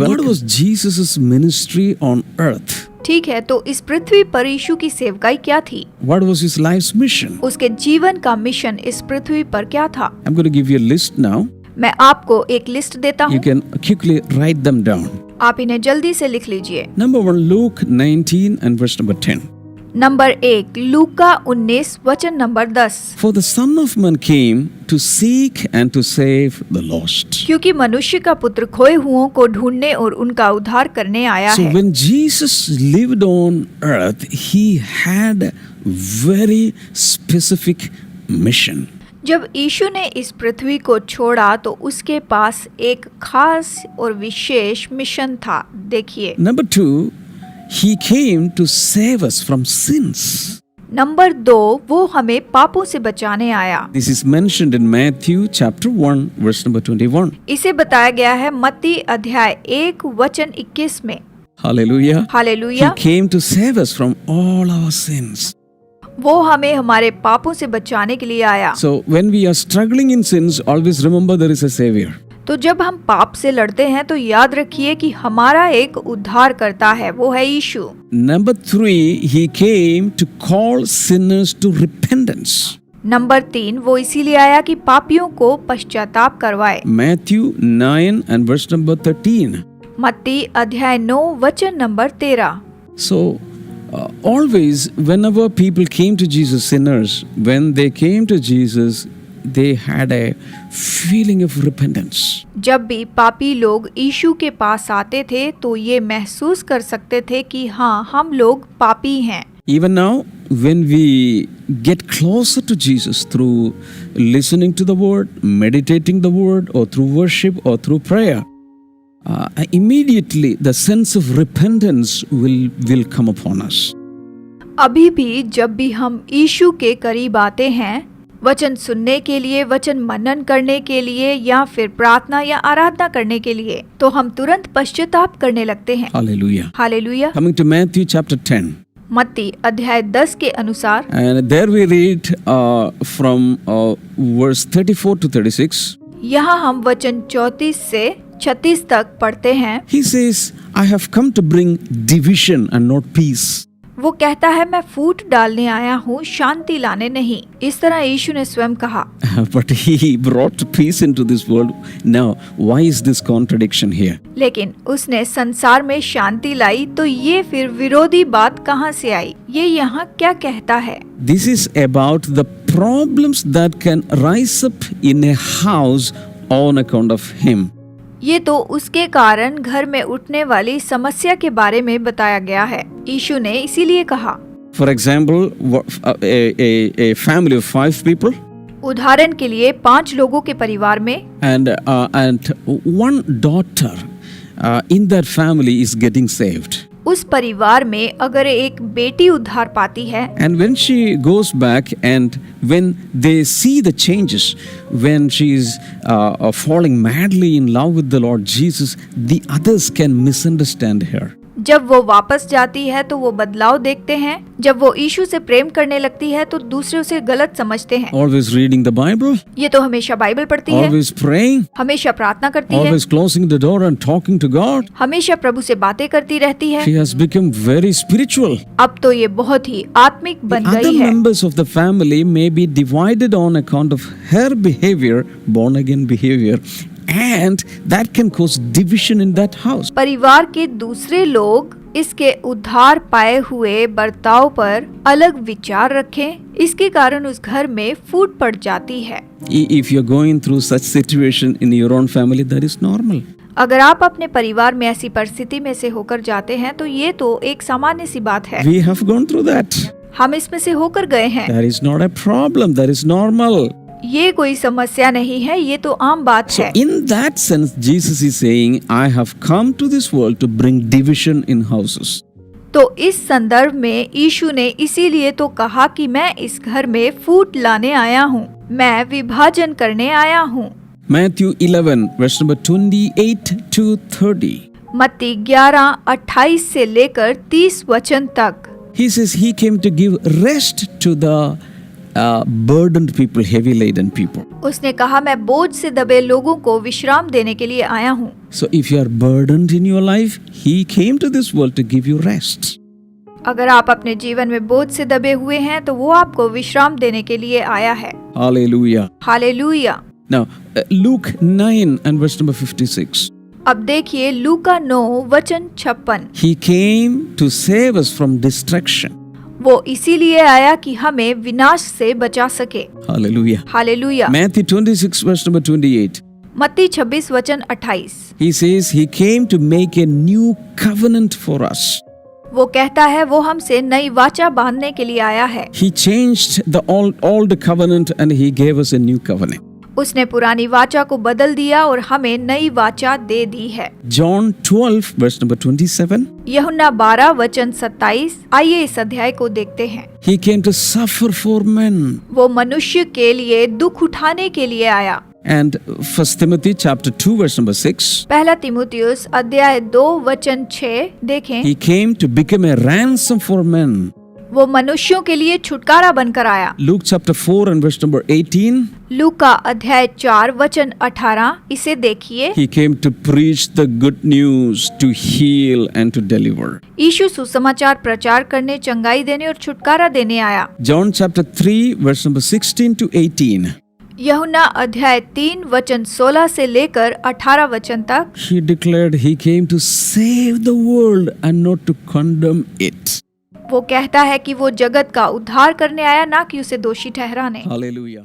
what was Jesus' ministry on earth? ठीक है, तो इस पृथ्वी पर यीशु की सेवकाई क्या थी? What was his life's mission? उसके जीवन का मिशन इस पृथ्वी पर क्या था? I'm going to give you a list now. मैं आपको एक लिस्ट देता You हूँ, can quickly write them down. आप इन्हें जल्दी से लिख लीजिए। Number 1, Luke 19 and verse number 10. Number 1, लूका 19 वचन number 10। For the Son of Man came to seek and to save the lost. क्योंकि मनुष्य का पुत्र खोए हुओं को ढूंढने और उनका उद्धार करने आया So है। when Jesus lived on earth, he had very specific mission. जब यीशु ने इस पृथ्वी को छोड़ा तो उसके पास एक खास और विशेष मिशन था। देखिए, Number 2, he came to save us from sins. Number 2, वो हमें पापों से बचाने आया। This is mentioned in Matthew chapter 1 verse number 21. इसे बताया गया है मत्ती अध्याय 1 वचन 21 में। Hallelujah. He hallelujah. came to save us from all our sins. वो हमें हमारे पापों से बचाने के लिए आया। So when we are struggling in sins, always remember there is a savior. तो जब हम पाप से लड़ते हैं तो याद रखिए कि हमारा एक उद्धार करता है, वो है यीशु। Number 3, he came to call sinners to repentance. Number 3, वो इसीलिए आया कि पापियों को पश्चाताप करवाए। Matthew 9 and verse number 13. मत्ती अध्याय 9 वचन number 13। So always whenever people came to Jesus, sinners, when they came to Jesus, they had a feeling of repentance. जब भी पापी लोग यीशु के पास आते थे तो ये महसूस कर सकते थे कि हाँ, हम लोग पापी हैं। Even now, when we get closer to Jesus through listening to the word, meditating the word, or through worship or through prayer, immediately the sense of repentance will come upon us. अभी भी जब भी हम यीशु के करीब आते हैं, वचन सुनने के लिए, वचन मनन करने के लिए, या फिर प्रार्थना या आराधना करने के लिए, तो हम तुरंत पश्चाताप करने लगते हैं। Hallelujah. Hallelujah. Coming to Matthew chapter 10. मत्ती अध्याय 10 के अनुसार, And there we read from verse 34 to 36. यहाँ हम वचन 34 से 36 तक पढ़ते हैं। He says, I have come to bring division and not peace. वो कहता है, मैं फूट डालने आया हूँ, शांति लाने नहीं। इस तरह यीशु ने स्वयं कहा। But he brought peace into this world. Now, why is this contradiction here? लेकिन उसने संसार में शांति लाई, तो ये फिर विरोधी बात कहाँ से आई? ये यहाँ क्या कहता है? This is about the problems that can rise up in a house on account of him. ये तो उसके कारण घर में उठने वाली समस्या के बारे में बताया गया है। यीशु ने इसीलिए कहा। For example, a family of 5 people. उदाहरण के लिए 5 लोगों के परिवार में, And one daughter in that family is getting saved. उस परिवार में अगर एक बेटी उद्धार पाती है, And when she goes back and when they see the changes, when she is falling madly in love with the Lord Jesus, the others can misunderstand her. जब वो वापस जाती है तो वो बदलाव देखते हैं। जब वो यीशु से प्रेम करने लगती है तो दूसरे उसे गलत समझते हैं। Always reading the Bible, ये तो हमेशा बाइबल पढ़ती है, always praying, हमेशा प्रार्थना करती है, always closing the door and talking to God. हमेशा प्रभु से बातें करती रहती है। She has become very spiritual. अब तो ये बहुत ही आत्मिक बन Other गई है। members of the family may be divided on account of her behavior, born again behavior, and that can cause division in that house. परिवार के दूसरे लोग इसके उद्धार पाए हुए बर्ताव पर अलग विचार रखें, इसके कारण उस घर में फूट पड़ जाती है। If you're going through such situation in your own family, that is normal. अगर आप अपने परिवार में ऐसी परिस्थिति में से होकर जाते हैं तो ये तो एक सामान्य सी बात है। We have gone through that. हम इसमें से होकर गए हैं। That is not a problem. That is normal. ये कोई समस्या नहीं है, ये तो आम बात So है। in that sense, Jesus is saying, I have come to this world to bring division in houses. तो इस संदर्भ में यीशु ने इसीलिए तो कहा कि मैं इस घर में फूट लाने आया हूँ, मैं विभाजन करने आया हूँ। Matthew 11, verse number 28 to 30. मत्ती 11:28 से लेकर 30 वचन तक। He says he came to give rest to the burdened people, heavy laden people. उसने कहा, मैं बोझ से दबे लोगों को विश्राम देने के लिए आया हूँ। So if you are burdened in your life, He came to this world to give you rest. अगर आप अपने जीवन में बोझ से दबे हुए हैं तो वो आपको विश्राम देने के लिए आया है। Hallelujah. Hallelujah. Now, Luke 9 and verse number 56. अब देखिए लूका 9 वचन 56। He came to save us from destruction. वो इसीलिए आया कि हमें विनाश से बचा सके। Hallelujah. Hallelujah. Matthew 26 verse number 28. मत्ती 26 वचन 28। He says He came to make a new covenant for us. वो कहता है वो हमसे नई वाचा बांधने के लिए आया है। He changed the old covenant and He gave us a new covenant. उसने पुरानी वाचा को बदल दिया और हमें नई वाचा दे दी है। John 12 verse number 27. यूहन्ना 12 वचन 27। आइए इस अध्याय को देखते हैं। He came to suffer for men. वो मनुष्य के लिए दुख उठाने के लिए आया। And 1 Timothy chapter 2 verse number 6. पहला तिमुथियुस अध्याय 2 वचन 6 देखें। He came to become a ransom for men. वो मनुष्यों के लिए छुटकारा बनकर आया। Luke chapter 4 and verse number 18. लूका अध्याय 4 वचन 18 इसे देखिए। He came to preach the good news, to heal and to deliver. यीशु सुसमाचार प्रचार करने, चंगाई देने और छुटकारा देने आया। John chapter 3 verse number 16 to 18. यूहन्ना अध्याय 3 वचन 16 से लेकर 18 वचन तक। He declared He came to save the world and not to condemn it. वो कहता है कि वो जगत का उद्धार करने आया, ना कि उसे दोषी ठहराने। Hallelujah.